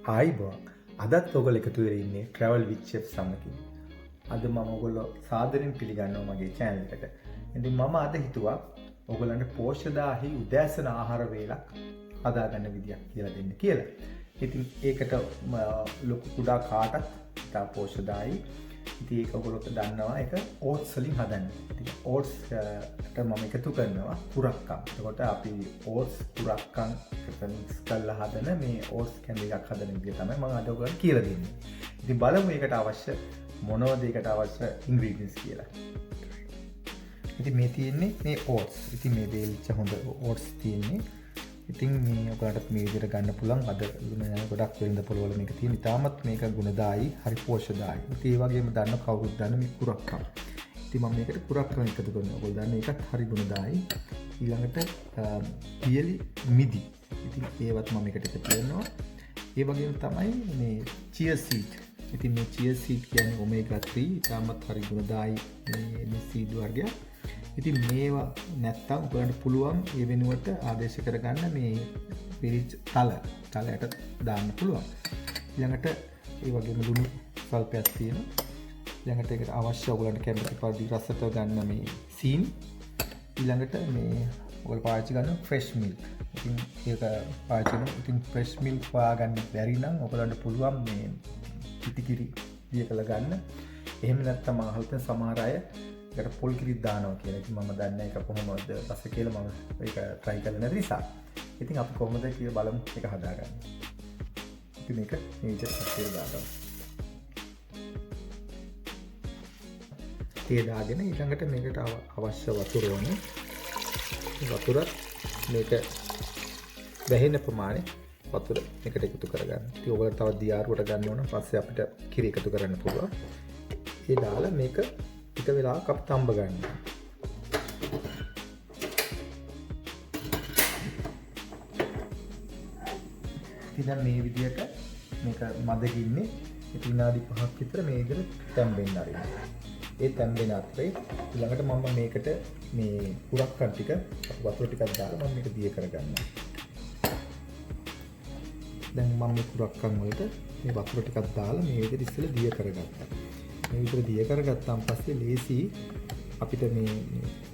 ආයිබෝන් අදත් ඔයගොල්ලෝ එකතු වෙලා ඉන්නේ travel with chef සමගින්. අද මම ඔයගොල්ලෝ සාදරයෙන් පිළිගන්නවා මගේ channel එකට. ඉතින් මම අද හිතුවා ඔයගොල්ලන්ට පෝෂ්‍යදාහි උදෑසන ආහාර වේලක් හදාගන්න විදියක් කියලා දෙන්න කියලා. ඉතින් ඒකට ලොකු කුඩා කාටත් තා පෝෂ්‍යදාහි. ඉතින් ඒක ඔයගොල්ලෝ දන්නවා ඒක oats වලින් හදන්නේ. ඉතින් oats ට මම එකතු කරනවා පුරක්කම්. එතකොට අපි oats පුරක්කම් mix කරලා හදන මේ oats කැඳ එකක් හදන විදිය තමයි මම අද ඔයගොල්ලන්ට කියලා දෙන්නේ. ඉතින් බලමු ඒකට අවශ්‍ය මොනවද ඒකට අවශ්‍ය ingredients කියලා. ඉතින් මේ තියෙන්නේ මේ oats. ඉතින් මේ වේලිච්ච හොඳ oats තියෙන්නේ. ඉතින් මේ ඔයාලට මේ විදිහට ගන්න පුළුවන්. අද ගොඩක් වෙළඳ පොළවල මේක තියෙන. ඉතාමත් මේක ගුණදායි, හරි පෝෂ්‍යදායි. ඉතින් ඒ වගේම දන්න කවුරුත් දන්න මේ කුරක්කම්. ඉතින් මම මේකට කුරක්කම් එකතු කරනවා. ඔයගොල්ලෝ දන්න එකත් හරි ගුණදායි. ඊළඟට පියලි මිදි. ඉතින් ඒවත් මම එකට එකතු කරනවා. ඒ වගේම තමයි මේ chia seed. ඉතින් මේ chia seed කියන්නේ omega 3 ඉතාමත් හරි ගුණදායි මේ seed වර්ගයක්. ඉතින් මේවා නැත්තම් ඔයාලට පුළුවන් ඒ වෙනුවට ආදේශ කරගන්න මේ පිරිච් තලයට දාන්න පුළුවන්. ඊළඟට ඒ වගේම ලුණු සල්පයක් තියෙනවා. ඊළඟට ඒකට අවශ්‍ය ඔයගලන්ට කැමති පරිදි රසට ගන්න මේ සීනි. ඊළඟට මේ ඔයගොල්ලෝ පාවිච්චි කරන fresh milk. ඉතින් ඒක පාවිච්චි කරන ඉතින් fresh milk හොයාගන්න බැරි නම් ඔයගලන්ට පුළුවන් මේ පිටිකිරි දියකලා ගන්න. එහෙම නැත්නම් මම අහලා තියෙන සමහර අය ඒකට පොල් කිරි දානවා කියලා. ඉතින් මම දන්නේ ඒක කොහොමද රස කියලා මම ඒක try කරලා නැති නිසා. ඉතින් අපි කොහොමද කියලා බලමු ඒක හදාගන්න. ඉතින් මේක මේ විදිහට පස්සේ දානවා. ඒ දාගෙන ඊළඟට මේකට අවශ්‍ය වතුර ඕනේ. වතුර මේක වැහෙන ප්‍රමාණය වතුර මේකට එකතු කරගන්න. ඉතින් ඔයගොල්ලෝ තව දියාරුවට ගන්න ඕන. පස්සේ අපිට කිරි එකතු කරන්න පුළුවන්. ඒ දාලා මේක ටික වෙලාවක් අපිට තඹ ගන්න. ඉතින් මේ විදිහට මේක මදගින්නේ විනාඩි 5ක් විතර මේ විදිහට තැම්බෙන්න ආරින්න. ඒ තැම්බෙන අතරේ ඊළඟට මම මේකට මේ පුරක්කම් ටික වතුර ටිකක් දාලා මම මේක දිය කරගන්නවා. දැන් මම මේ පුරක්කම් වලට මේ වතුර ටිකක් දාලා මේ විදිහට ඉස්සෙල්ලා දිය කරගත්තා. මේ විදිහට දිය කරගත්තාන් පස්සේ ලේසි අපිට මේ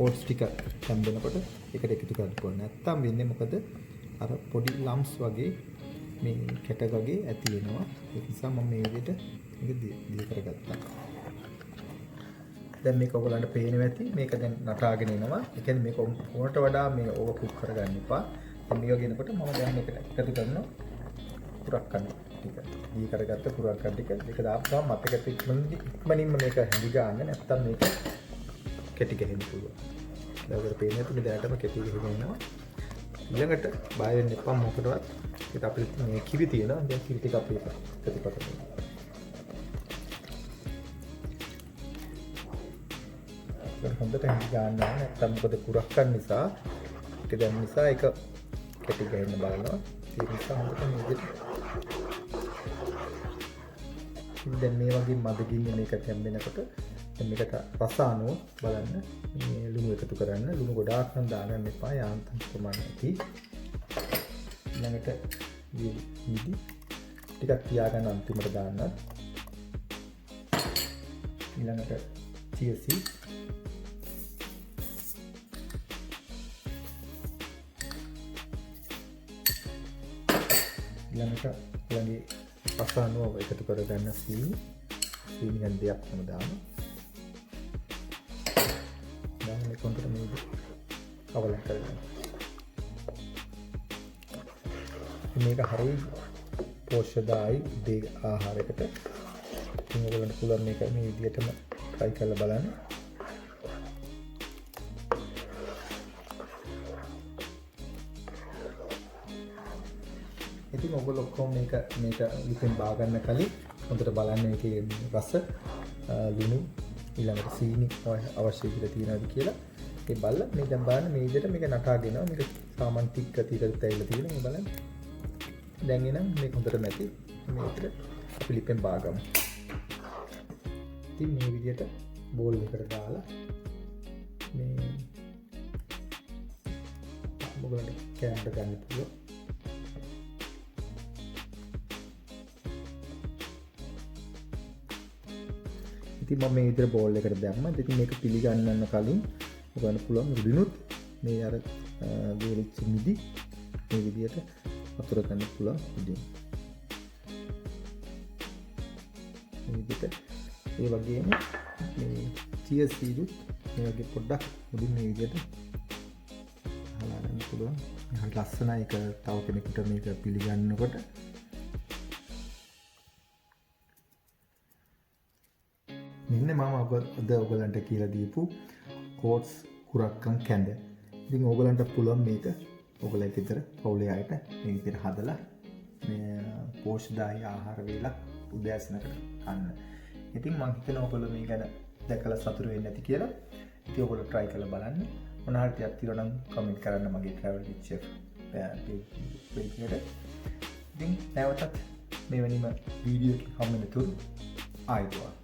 oats ටික තැම්බෙනකොට ඒකට එකතු කරන්න පුළුවන්. නැත්තම් වෙන්නේ මොකද අර පොඩි lumps වගේ මේ කැට වගේ ඇති වෙනවා. ඒ නිසා මම මේ විදිහට මේක දිය කරගත්තා. දැන් මේක ඔයගලන්ට පේනවා ඇති. මේක දැන් නටාගෙන එනවා. ඒ කියන්නේ මේක ඕනට වඩා මේ ඕවර් කුක් කරගන්න එපා. දැන් මේක ගෙනකොට මම දැන් මේකට එකතු කරනවා පුරක්කම් ටික. දී කරගත්ත පුරක්කම් ටික ඒක දාපුවම මතක ඉක්මනින්ම මේක හැදි ගන්න. නැත්තම් මේක කෙටි ගහන්න පුළුවන්. දැන් ඔයගොල්ලෝ පේන්නේ නැති මේ දැනටම කෙටි ගහගෙන එනවා. ඊළඟට බය වෙන්න එපා මොකටවත්. ඒක අපිට මේ කිරි තියෙනවා. දැන් කිරි ටික අපි එකතු කරමු. හොඳට හැදි ගන්න නැත්නම් මොකද කුරක්කන් නිසා ඒක දැන් නිසා ඒක කැටි ගහන්න බලනවා. ඒ නිසා හොඳට මේක දැන් මේ වගේ මදගින්නේ මේක තැම්බෙනකොට දැන් මේකට රස අනුව බලන්න මේ ලුණු එකතු කරන්න. ලුණු ගොඩාක් නම් දාගන්න එපා. යාන්තම් ප්‍රමාණයයි. ඊළඟට මිදි ටිකක් තියාගන්න අන්තිමට දාන්න. ඊළඟට chia seed ඊළඟට ළඟේ රස අනුව එකතු කරගන්න සීනි ගැන දෙයක් වම දානවා. දැන් මේ කොන්ටර මේක කවල කරගන්න. මේක හරිය පෝෂ්‍යදායි දේ ආහාරයකට. ඉතින් ඔයගොල්ලන්ට පුළුවන් මේක මේ විදිහටම try කරලා බලන්න. ඉතින් ඔයගොල්ලෝ කොහොම මේක ලිපෙන් බා ගන්න කලින් හොඳට බලන්න මේකේ රස ලුණු ඊළඟට සීනි අවශ්‍ය විදිහට තියෙනවද කියලා ඒ බලලා මේ දැන් බලන්න මේ විදිහට මේක නටාගෙනවා. මේක සාමාන්‍ය ටික ගතියකට තැවිලා තියෙන මේ බලන්න. දැන් එනම් මේක හොඳට නැති මේකට අපි ලිපෙන් බා ගමු. ඉතින් මේ විදිහට බෝල් එකකට දාලා මේ ඔයගොල්ලන්ට කෑමට ගන්න පුළුවන්. ඉතින් මම මේ විදිහට බෝල් එකට දැම්මා. ඉතින් මේක පිළිගන්නන්න කලින් ඔයගොල්ලන්ට පුළුවන් උඩිනුත් මේ අර වේලිච්ච මිදි මේ විදිහට වතුර ගන්න පුළුවන් උඩින්. මේ විදිහට ඒ වගේම මේ chia seed මේ වගේ පොඩ්ඩක් උඩින් මේ විදිහට හලා ගන්න පුළුවන්. හරි ලස්සනයි. ඒක තව කෙනෙකුට මේක පිළිගන්නකොට මෙන්න මම අද ඔයගලන්ට කියලා දීපු oats කුරක්කන් කැඳ. ඉතින් ඔයගලන්ට පුළුවන් මේක ඔයගලගේ ගෙදර පවුලේ අයට මේ විදිහට හදලා මේ පෝෂ්‍යදායී ආහාර වේලක් උදෑසනකට කන්න. ඉතින් මම හිතනවා ඔයගොල්ලෝ මේ ගැන දැකලා සතුටු වෙන්නේ නැති කියලා. ඉතින් ඔයගොල්ලෝ try කරලා බලන්න. මොන හරි ටිකක් තියෙනවා නම් comment කරන්න මගේ travel with chef page එකට. ඉතින් නැවතත් මෙවැනිම වීඩියෝ එකක් හම්බෙන්න තුරු ආයිබෝවන්.